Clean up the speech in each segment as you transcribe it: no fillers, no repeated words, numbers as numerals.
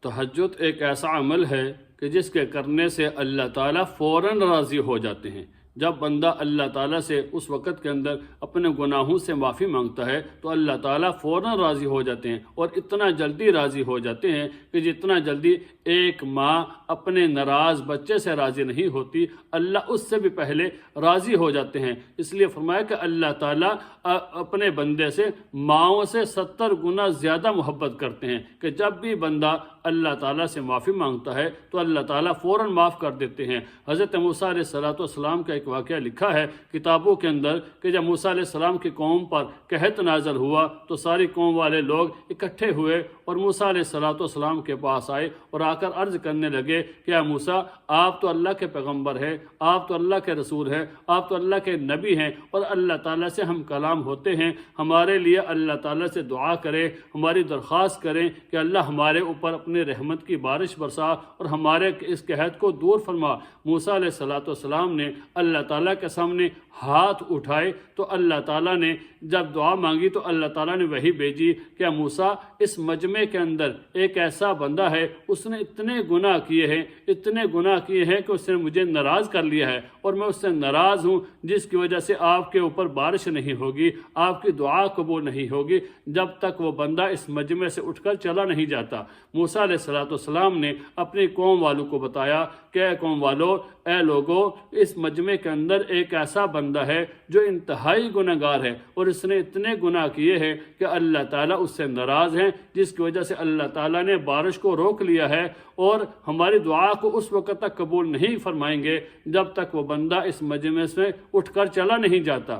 تہجد ایک ایسا عمل ہے کہ جس کے کرنے سے اللہ تعالیٰ فوراً راضی ہو جاتے ہیں۔ جب بندہ اللہ تعالیٰ سے اس وقت کے اندر اپنے گناہوں سے معافی مانگتا ہے تو اللہ تعالیٰ فوراً راضی ہو جاتے ہیں، اور اتنا جلدی راضی ہو جاتے ہیں کہ جتنا جلدی ایک ماں اپنے ناراض بچے سے راضی نہیں ہوتی، اللہ اس سے بھی پہلے راضی ہو جاتے ہیں۔ اس لیے فرمایا کہ اللہ تعالیٰ اپنے بندے سے ماؤں سے 70 گنا زیادہ محبت کرتے ہیں، کہ جب بھی بندہ اللہ تعالیٰ سے معافی مانگتا ہے تو اللہ تعالیٰ فوراً معاف کر دیتے ہیں۔ حضرت موسیٰ علیہ السلام کا ایک واقعہ لکھا ہے کتابوں کے اندر کہ جب موسیٰ علیہ السلام کی قوم پر قحط نازل ہوا تو ساری قوم والے لوگ اکٹھے ہوئے اور موسیٰ علیہ السلام کے پاس آئے اور آ کر عرض کرنے لگے کہ اے موسیٰ، آپ تو اللہ کے پیغمبر ہیں، آپ تو اللہ کے رسول ہیں، آپ تو اللہ کے نبی ہیں، اور اللہ تعالیٰ سے ہم کلام ہوتے ہیں، ہمارے لیے اللہ تعالیٰ سے دعا کریں، ہماری درخواست کریں کہ اللہ ہمارے اوپر اپنے رحمت کی بارش برسا اور ہمارے اس قحط کو دور فرما۔ موسیٰ علیہ السلام نے اللہ تعالیٰ کے سامنے ہاتھ اٹھائے تو اللہ تعالیٰ نے جب دعا مانگی تو اللہ تعالیٰ نے وہی بھیجی کہ موسیٰ، اس مجمع کے اندر ایک ایسا بندہ ہے، اس نے اتنے گناہ کیے ہیں کہ اس نے مجھے ناراض کر لیا ہے، اور میں اس سے ناراض ہوں، جس کی وجہ سے آپ کے اوپر بارش نہیں ہوگی، آپ کی دعا قبول نہیں ہوگی جب تک وہ بندہ اس مجمع سے اٹھ کر چلا نہیں جاتا۔ موسیٰ علیہ السلام نے اپنی قوم والوں کو بتایا کہ اے قوم والو، اے لوگو، اس مجمع کے اندر ایک ایسا بندہ ہے جو انتہائی گناہگار ہے، اور اس نے اتنے گناہ کیے ہیں کہ اللہ تعالیٰ اس سے ناراض ہیں، جس کی وجہ سے اللہ تعالیٰ نے بارش کو روک لیا ہے، اور ہماری دعا کو اس وقت تک قبول نہیں فرمائیں گے جب تک وہ بندہ اس مجمع سے اٹھ کر چلا نہیں جاتا۔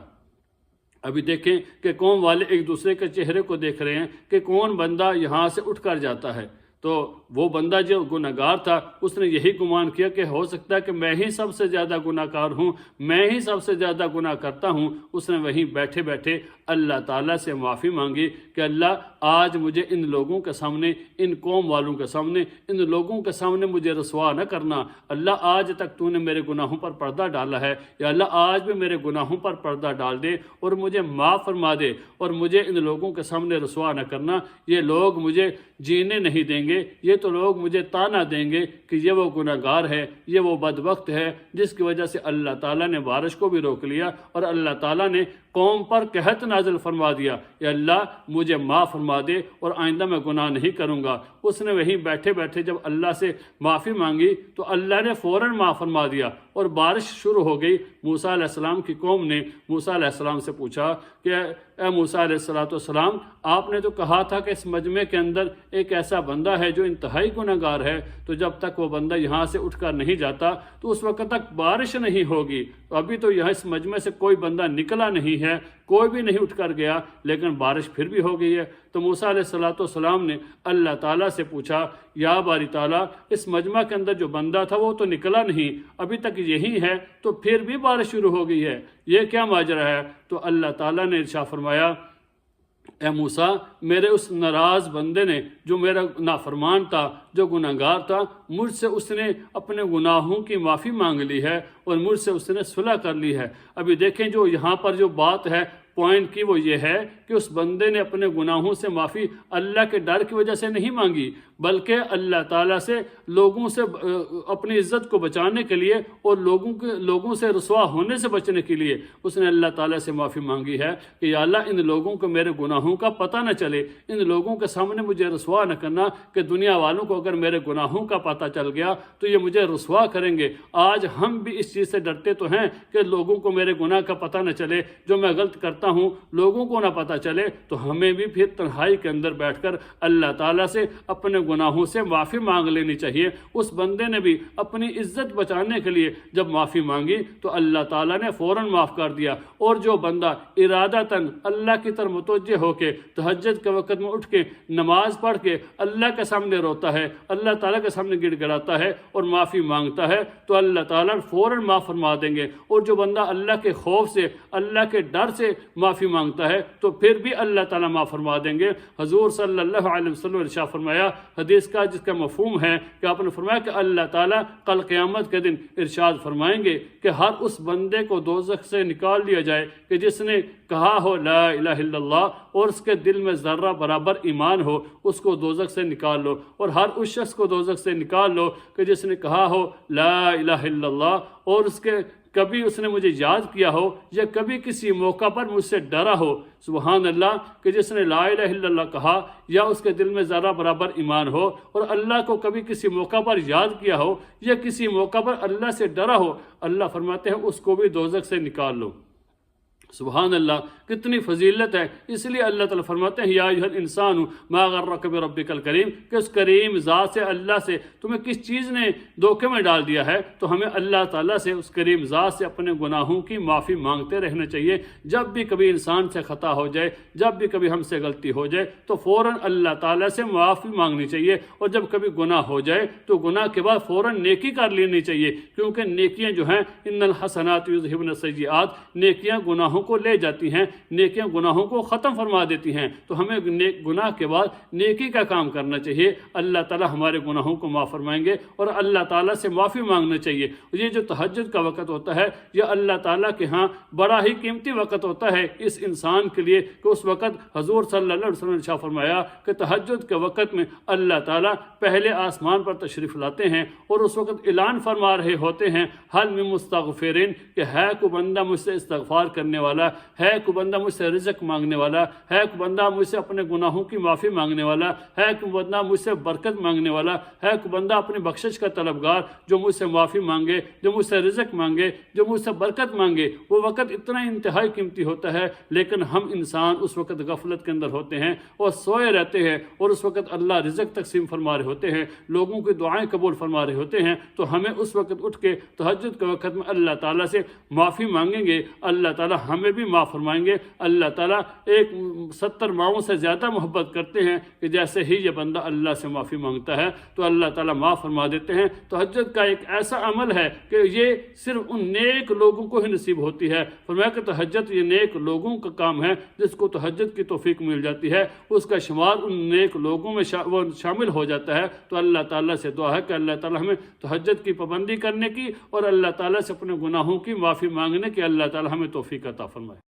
ابھی دیکھیں کہ قوم والے ایک دوسرے کے چہرے کو دیکھ رہے ہیں کہ کون بندہ یہاں سے اٹھ کر جاتا ہے، تو وہ بندہ جو گناہگار تھا اس نے یہی گمان کیا کہ ہو سکتا ہے کہ میں ہی سب سے زیادہ گناہ کار ہوں، میں ہی سب سے زیادہ گناہ کرتا ہوں۔ اس نے وہیں بیٹھے بیٹھے اللہ تعالیٰ سے معافی مانگی کہ اللہ، آج مجھے ان لوگوں کے سامنے، ان قوم والوں کے سامنے، ان لوگوں کے سامنے مجھے رسوا نہ کرنا۔ اللہ، آج تک تو نے میرے گناہوں پر پردہ ڈالا ہے، یا اللہ آج بھی میرے گناہوں پر پردہ ڈال دے اور مجھے معاف فرما دے، اور مجھے ان لوگوں کے سامنے رسوا نہ کرنا۔ یہ لوگ مجھے جینے نہیں دیں گے، یہ تو لوگ مجھے تانا دیں گے کہ یہ وہ گناہگار ہے، یہ وہ بدبخت ہے، جس کی وجہ سے اللہ تعالیٰ نے بارش کو بھی روک لیا اور اللہ تعالیٰ نے قوم پر قحط نازل فرما دیا۔ یا اللہ، مجھے معاف فرما دے اور آئندہ میں گناہ نہیں کروں گا۔ اس نے وہیں بیٹھے بیٹھے جب اللہ سے معافی مانگی تو اللہ نے فوراً معاف فرما دیا اور بارش شروع ہو گئی۔ موسیٰ علیہ السلام کی قوم نے موسیٰ علیہ السلام سے پوچھا کہ اے موسیٰ علیہ السلام، آپ نے تو کہا تھا کہ اس مجمع کے اندر ایک ایسا بندہ ہے جو انتہائی گناہگار ہے، تو جب تک وہ بندہ یہاں سے اٹھ کر نہیں جاتا تو اس وقت تک بارش نہیں ہوگی۔ ابھی تو یہاں اس مجمع سے کوئی بندہ نکلا نہیں ہے، کوئی بھی نہیں اٹھ کر گیا، لیکن بارش پھر بھی ہو گئی ہے۔ تو موسیٰ علیہ السلام نے اللہ تعالیٰ سے پوچھا، یا باری تعالیٰ، اس مجمع کے اندر جو بندہ تھا وہ تو نکلا نہیں، ابھی تک یہی ہے، تو پھر بھی بارش شروع ہو گئی ہے، یہ کیا ماجرا ہے؟ تو اللہ تعالیٰ نے ارشاد فرمایا، اے موسیٰ، میرے اس ناراض بندے نے جو میرا نافرمان تھا، جو گناہگار تھا، مجھ سے اس نے اپنے گناہوں کی معافی مانگ لی ہے اور مجھ سے اس نے صلح کر لی ہے۔ ابھی دیکھیں جو یہاں پر جو بات ہے پوائنٹ کی، وہ یہ ہے کہ اس بندے نے اپنے گناہوں سے معافی اللہ کے ڈر کی وجہ سے نہیں مانگی، بلکہ اللہ تعالیٰ سے لوگوں سے اپنی عزت کو بچانے کے لیے اور لوگوں سے رسوا ہونے سے بچنے کے لیے اس نے اللہ تعالیٰ سے معافی مانگی ہے کہ یا اللہ، ان لوگوں کو میرے گناہوں کا پتہ نہ چلے، ان لوگوں کے سامنے مجھے رسوا نہ کرنا کہ دنیا والوں کو اگر میرے گناہوں کا پتہ چل گیا تو یہ مجھے رسوا کریں گے۔ آج ہم بھی اس چیز سے ڈرتے تو ہیں کہ لوگوں کو میرے گناہ کا پتہ نہ چلے، جو میں غلط کرتا ہوں لوگوں کو نہ پتہ چلے، تو ہمیں بھی پھر تنہائی کے اندر بیٹھ کر اللہ تعالیٰ سے اپنے گناہوں سے معافی مانگ لینی چاہیے۔ اس بندے نے بھی اپنی عزت بچانے کے لیے جب معافی مانگی تو اللہ تعالیٰ نے فوراً معاف کر دیا۔ اور جو بندہ ارادتاً اللہ کی طرف متوجہ ہو کے تہجد کے وقت میں اٹھ کے نماز پڑھ کے اللہ کے سامنے روتا ہے، اللہ تعالیٰ کے سامنے گڑ گڑاتا ہے اور معافی مانگتا ہے، تو اللہ تعالیٰ فوراً معاف فرما دیں گے۔ اور جو بندہ اللہ کے خوف سے، اللہ کے ڈر سے معافی مانگتا ہے تو پھر بھی اللہ تعالیٰ معاف فرما دیں گے۔ حضور صلی اللہ علیہ وسلم نے ارشاد فرمایا حدیث کا جس کا مفہوم ہے کہ آپ نے فرمایا کہ اللہ تعالیٰ کل قیامت کے دن ارشاد فرمائیں گے کہ ہر اس بندے کو دوزخ سے نکال لیا جائے کہ جس نے کہا ہو لا الہ الا اللہ اور اس کے دل میں ذرہ برابر ایمان ہو، اس کو دوزخ سے نکال لو، اور ہر اس شخص کو دوزخ سے نکال لو کہ جس نے کہا ہو لا الہ الا اللہ اور اس کے کبھی اس نے مجھے یاد کیا ہو یا کبھی کسی موقع پر مجھ سے ڈرا ہو۔ سبحان اللہ، کہ جس نے لا الہ الا اللہ کہا یا اس کے دل میں ذرہ برابر ایمان ہو اور اللہ کو کبھی کسی موقع پر یاد کیا ہو یا کسی موقع پر اللہ سے ڈرا ہو، اللہ فرماتے ہیں اس کو بھی دوزخ سے نکال لو۔ سبحان اللہ، کتنی فضیلت ہے۔ اس لیے اللہ تعالیٰ فرماتے ہیں یا ایھا الانسان ما غرک بربک الکریم، کہ اس کریم ذات سے، اللہ سے تمہیں کس چیز نے دھوکے میں ڈال دیا ہے۔ تو ہمیں اللہ تعالیٰ سے، اس کریم ذات سے اپنے گناہوں کی معافی مانگتے رہنا چاہیے۔ جب بھی کبھی انسان سے خطا ہو جائے، جب بھی کبھی ہم سے غلطی ہو جائے تو فوراً اللہ تعالیٰ سے معافی مانگنی چاہیے، اور جب کبھی گناہ ہو جائے تو گناہ کے بعد فوراً نیکی کر لینی چاہیے، کیونکہ نیکیاں جو ہیں ان الحسنات یذھبن السیئات، نیکیاں گناہوں کو لے جاتی ہیں، نیکیاں گناہوں کو ختم فرما دیتی ہیں۔ تو ہمیں گناہ کے بعد نیکی کا کام کرنا چاہیے۔ اللہ تعالیٰ ہمارے گناہوں کو معاف فرمائیں گے، اور اللہ تعالیٰ سے معافی مانگنا چاہیے۔ یہ جو تہجد کا وقت ہوتا ہے یہ اللہ تعالیٰ کے ہاں بڑا ہی قیمتی وقت ہوتا ہے اس انسان کے لیے، کہ اس وقت حضور صلی اللہ علیہ وسلم نے ارشاد فرمایا کہ تہجد کے وقت میں اللہ تعالیٰ پہلے آسمان پر تشریف لاتے ہیں اور اس وقت اعلان فرما رہے ہوتے ہیں حل من مستغفرین، کہ ہے کوئی بندہ مجھ سے استغفار کرنے والا، ہے کوئی بندہ مجھ سے رزق مانگنے والا، ہے کوئی بندہ مجھ سے اپنے گناہوں کی معافی مانگنے والا، ہے کوئی بندہ مجھ سے برکت مانگنے والا، ہے کوئی بندہ اپنی بخشش کا طلبگار جو مجھ سے معافی مانگے، جو مجھ سے رزق مانگے، جو مجھ سے برکت مانگے۔ وہ وقت اتنا انتہائی قیمتی ہوتا ہے، لیکن ہم انسان اس وقت غفلت کے اندر ہوتے ہیں اور سوئے رہتے ہیں، اور اس وقت اللہ رزق تقسیم فرما رہے ہوتے ہیں، لوگوں کی دعائیں قبول فرما رہے ہوتے ہیں۔ تو ہمیں اس وقت اٹھ کے تہجد کے وقت میں اللہ تعالیٰ سے معافی مانگیں گے، اللہ تعالیٰ ہمیں بھی معاف فرمائیں گے۔ اللہ تعالیٰ 70 ماؤں سے زیادہ محبت کرتے ہیں کہ جیسے ہی یہ بندہ اللہ سے معافی مانگتا ہے تو اللہ تعالیٰ معاف فرما دیتے ہیں۔ تہجد کا ایک ایسا عمل ہے کہ یہ صرف ان نیک لوگوں کو ہی نصیب ہوتی ہے۔ فرمایا کہ تہجد یہ نیک لوگوں کا کام ہے، جس کو تہجد کی توفیق مل جاتی ہے اس کا شمار ان نیک لوگوں میں وہ شامل ہو جاتا ہے۔ تو اللہ تعالیٰ سے دعا ہے کہ اللہ تعالیٰ ہمیں تہجد کی پابندی کرنے کی اور اللہ تعالیٰ سے اپنے گناہوں کی معافی مانگنے کی اللہ تعالیٰ ہمیں توفیق عطا فرمائے۔